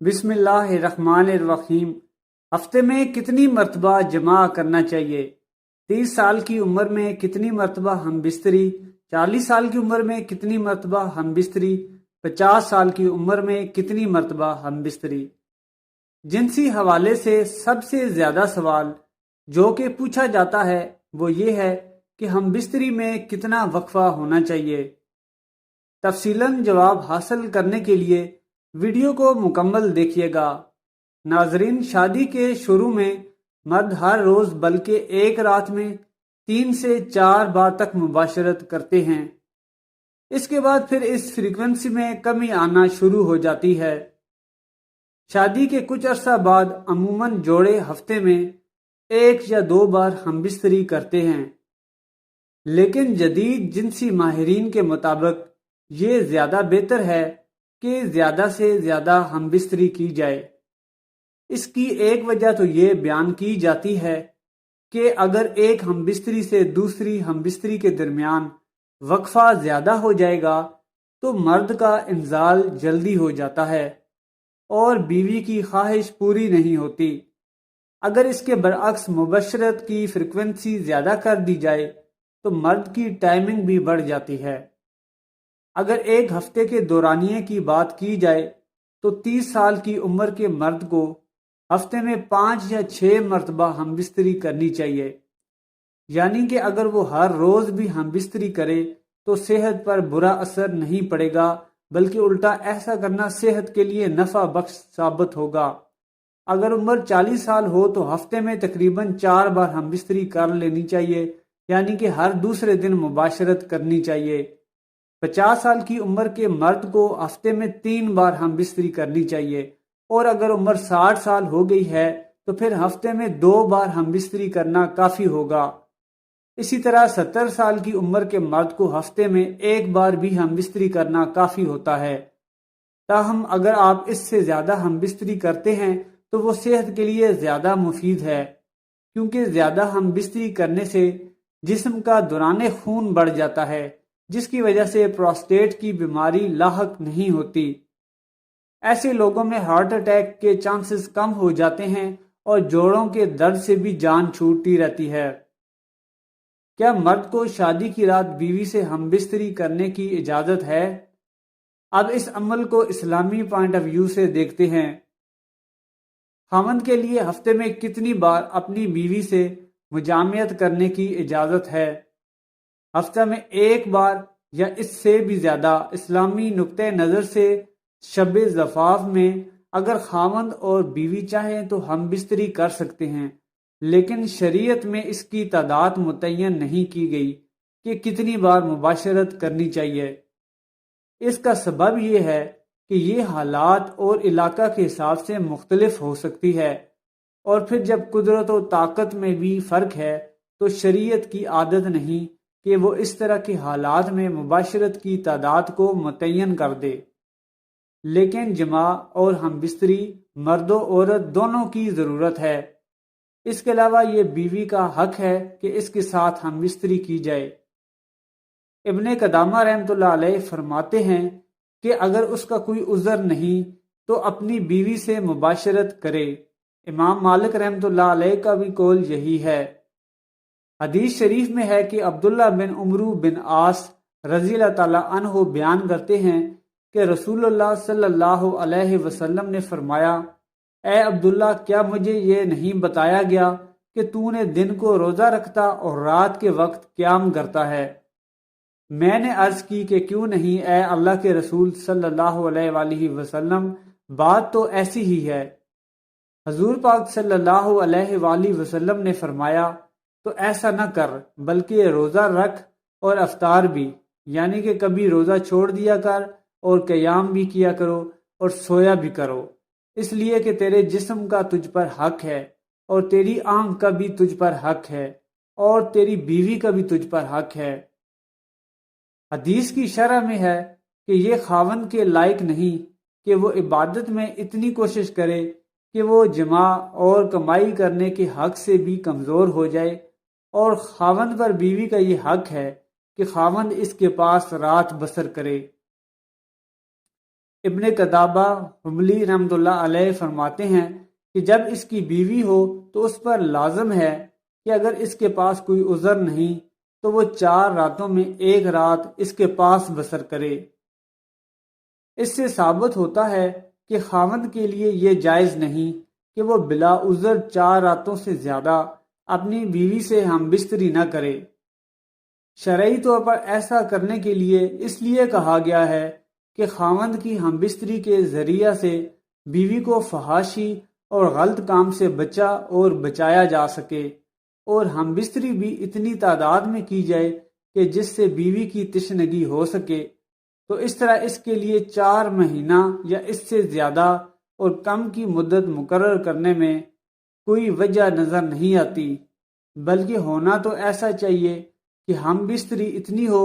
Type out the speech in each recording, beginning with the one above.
بسم اللہ الرحمن الرحیم۔ ہفتے میں کتنی مرتبہ جماع کرنا چاہیے؟ 30 سال کی عمر میں کتنی مرتبہ ہم بستری؟ 40 سال کی عمر میں کتنی مرتبہ ہم بستری؟ 50 سال کی عمر میں کتنی مرتبہ ہم بستری؟ جنسی حوالے سے سب سے زیادہ سوال جو کہ پوچھا جاتا ہے وہ یہ ہے کہ ہم بستری میں کتنا وقفہ ہونا چاہیے۔ تفصیلاً جواب حاصل کرنے کے لیے ویڈیو کو مکمل دیکھیے گا۔ ناظرین، شادی کے شروع میں مرد ہر روز بلکہ ایک رات میں 3 سے 4 بار تک مباشرت کرتے ہیں۔ اس کے بعد پھر اس فریکوینسی میں کمی آنا شروع ہو جاتی ہے۔ شادی کے کچھ عرصہ بعد عموماً جوڑے ہفتے میں 1 یا 2 بار ہم بستری کرتے ہیں، لیکن جدید جنسی ماہرین کے مطابق یہ زیادہ بہتر ہے کہ زیادہ سے زیادہ ہم بستری کی جائے۔ اس کی ایک وجہ تو یہ بیان کی جاتی ہے کہ اگر ایک ہم بستری سے دوسری ہم بستری کے درمیان وقفہ زیادہ ہو جائے گا تو مرد کا انزال جلدی ہو جاتا ہے اور بیوی کی خواہش پوری نہیں ہوتی۔ اگر اس کے برعکس مباشرت کی فریکوینسی زیادہ کر دی جائے تو مرد کی ٹائمنگ بھی بڑھ جاتی ہے۔ اگر ایک ہفتے کے دورانیے کی بات کی جائے تو 30 سال کی عمر کے مرد کو ہفتے میں 5 یا 6 مرتبہ ہم بستری کرنی چاہیے، یعنی کہ اگر وہ ہر روز بھی ہم بستری کرے تو صحت پر برا اثر نہیں پڑے گا، بلکہ الٹا ایسا کرنا صحت کے لیے نفع بخش ثابت ہوگا۔ اگر عمر 40 سال ہو تو ہفتے میں تقریباً 4 بار ہم بستری کر لینی چاہیے، یعنی کہ ہر دوسرے دن مباشرت کرنی چاہیے۔ 50 سال کی عمر کے مرد کو ہفتے میں 3 بار ہم بستری کرنی چاہیے، اور اگر عمر 60 سال ہو گئی ہے تو پھر ہفتے میں 2 بار ہم بستری کرنا کافی ہوگا۔ اسی طرح 70 سال کی عمر کے مرد کو ہفتے میں 1 بار بھی ہم بستری کرنا کافی ہوتا ہے۔ تاہم اگر آپ اس سے زیادہ ہم بستری کرتے ہیں تو وہ صحت کے لیے زیادہ مفید ہے، کیونکہ زیادہ ہم بستری کرنے سے جسم کا دوران خون بڑھ جاتا ہے، جس کی وجہ سے پروسٹیٹ کی بیماری لاحق نہیں ہوتی۔ ایسے لوگوں میں ہارٹ اٹیک کے چانسز کم ہو جاتے ہیں اور جوڑوں کے درد سے بھی جان چھوٹتی رہتی ہے۔ کیا مرد کو شادی کی رات بیوی سے ہم بستری کرنے کی اجازت ہے؟ اب اس عمل کو اسلامی پوائنٹ آف ویو سے دیکھتے ہیں۔ خاوند کے لیے ہفتے میں کتنی بار اپنی بیوی سے مجامعت کرنے کی اجازت ہے؟ ہفتہ میں 1 بار یا اس سے بھی زیادہ۔ اسلامی نقطہ نظر سے شب زفاف میں اگر خاوند اور بیوی چاہیں تو ہم بستری کر سکتے ہیں، لیکن شریعت میں اس کی تعداد متعین نہیں کی گئی کہ کتنی بار مباشرت کرنی چاہیے۔ اس کا سبب یہ ہے کہ یہ حالات اور علاقہ کے حساب سے مختلف ہو سکتی ہے، اور پھر جب قدرت و طاقت میں بھی فرق ہے تو شریعت کی عادت نہیں کہ وہ اس طرح کے حالات میں مباشرت کی تعداد کو متعین کر دے۔ لیکن جماع اور ہم بستری مرد و عورت دونوں کی ضرورت ہے۔ اس کے علاوہ یہ بیوی کا حق ہے کہ اس کے ساتھ ہم بستری کی جائے۔ ابن قدامہ رحمۃ اللہ علیہ فرماتے ہیں کہ اگر اس کا کوئی عذر نہیں تو اپنی بیوی سے مباشرت کرے۔ امام مالک رحمۃ اللہ علیہ کا بھی قول یہی ہے۔ حدیث شریف میں ہے کہ عبداللہ بن عمرو بن عاص رضی اللہ تعالیٰ عنہ بیان کرتے ہیں کہ رسول اللہ صلی اللہ علیہ وسلم نے فرمایا، اے عبداللہ، کیا مجھے یہ نہیں بتایا گیا کہ تو نے دن کو روزہ رکھتا اور رات کے وقت قیام کرتا ہے؟ میں نے عرض کی کہ کیوں نہیں اے اللہ کے رسول صلی اللہ علیہ وآلہ وسلم، بات تو ایسی ہی ہے۔ حضور پاک صلی اللہ علیہ وآلہ وسلم نے فرمایا، تو ایسا نہ کر بلکہ روزہ رکھ اور افطار بھی، یعنی کہ کبھی روزہ چھوڑ دیا کر اور قیام بھی کیا کرو اور سویا بھی کرو، اس لیے کہ تیرے جسم کا تجھ پر حق ہے، اور تیری آنکھ کا بھی تجھ پر حق ہے، اور تیری بیوی کا بھی تجھ پر حق ہے۔ حدیث کی شرح میں ہے کہ یہ خاوند کے لائق نہیں کہ وہ عبادت میں اتنی کوشش کرے کہ وہ جماع اور کمائی کرنے کے حق سے بھی کمزور ہو جائے، اور خاوند پر بیوی کا یہ حق ہے کہ خاوند اس کے پاس رات بسر کرے۔ ابن قتادہ حملی رحمۃ اللہ علیہ فرماتے ہیں کہ جب اس کی بیوی ہو تو اس پر لازم ہے کہ اگر اس کے پاس کوئی عذر نہیں تو وہ 4 راتوں میں 1 رات اس کے پاس بسر کرے۔ اس سے ثابت ہوتا ہے کہ خاوند کے لیے یہ جائز نہیں کہ وہ بلا عذر 4 راتوں سے زیادہ اپنی بیوی سے ہم بستری نہ کرے۔ شرعی طور پر ایسا کرنے کے لیے اس لیے کہا گیا ہے کہ خاوند کی ہم بستری کے ذریعہ سے بیوی کو فحاشی اور غلط کام سے بچا اور بچایا جا سکے، اور ہم بستری بھی اتنی تعداد میں کی جائے کہ جس سے بیوی کی تشنگی ہو سکے۔ تو اس طرح اس کے لیے 4 مہینہ یا اس سے زیادہ اور کم کی مدت مقرر کرنے میں کوئی وجہ نظر نہیں آتی، بلکہ ہونا تو ایسا چاہیے کہ ہم بستری اتنی ہو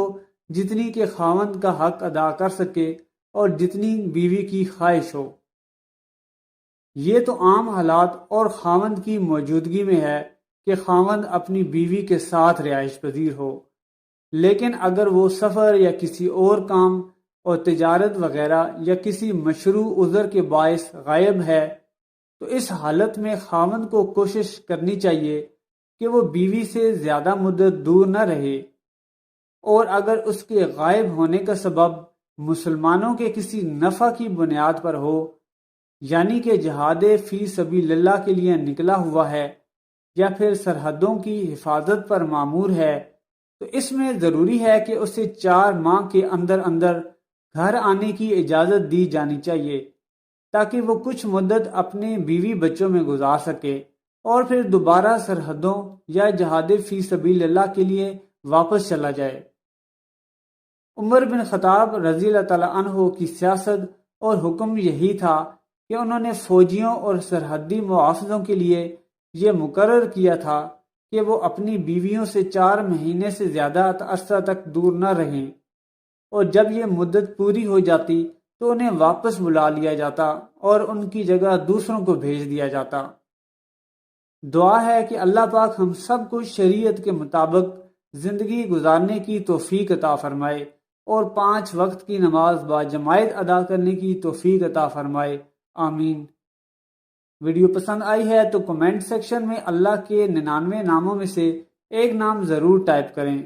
جتنی کہ خاوند کا حق ادا کر سکے اور جتنی بیوی کی خواہش ہو۔ یہ تو عام حالات اور خاوند کی موجودگی میں ہے کہ خاوند اپنی بیوی کے ساتھ رہائش پذیر ہو، لیکن اگر وہ سفر یا کسی اور کام اور تجارت وغیرہ یا کسی مشروع عذر کے باعث غائب ہے تو اس حالت میں خاوند کو کوشش کرنی چاہیے کہ وہ بیوی سے زیادہ مدت دور نہ رہے، اور اگر اس کے غائب ہونے کا سبب مسلمانوں کے کسی نفع کی بنیاد پر ہو، یعنی کہ جہاد فی سبیل اللہ کے لیے نکلا ہوا ہے یا پھر سرحدوں کی حفاظت پر مامور ہے، تو اس میں ضروری ہے کہ اسے 4 ماہ کے اندر اندر گھر آنے کی اجازت دی جانی چاہیے تاکہ وہ کچھ مدت اپنے بیوی بچوں میں گزار سکے اور پھر دوبارہ سرحدوں یا جہاد فی سبیل اللہ کے لیے واپس چلا جائے۔ عمر بن خطاب رضی اللہ تعالیٰ عنہ کی سیاست اور حکم یہی تھا کہ انہوں نے فوجیوں اور سرحدی محافظوں کے لیے یہ مقرر کیا تھا کہ وہ اپنی بیویوں سے 4 مہینے سے زیادہ عرصہ تک دور نہ رہیں، اور جب یہ مدت پوری ہو جاتی تو انہیں واپس بلا لیا جاتا اور ان کی جگہ دوسروں کو بھیج دیا جاتا۔ دعا ہے کہ اللہ پاک ہم سب کو شریعت کے مطابق زندگی گزارنے کی توفیق عطا فرمائے اور 5 وقت کی نماز باجماعت ادا کرنے کی توفیق عطا فرمائے، آمین۔ ویڈیو پسند آئی ہے تو کمنٹ سیکشن میں اللہ کے 99 ناموں میں سے ایک نام ضرور ٹائپ کریں۔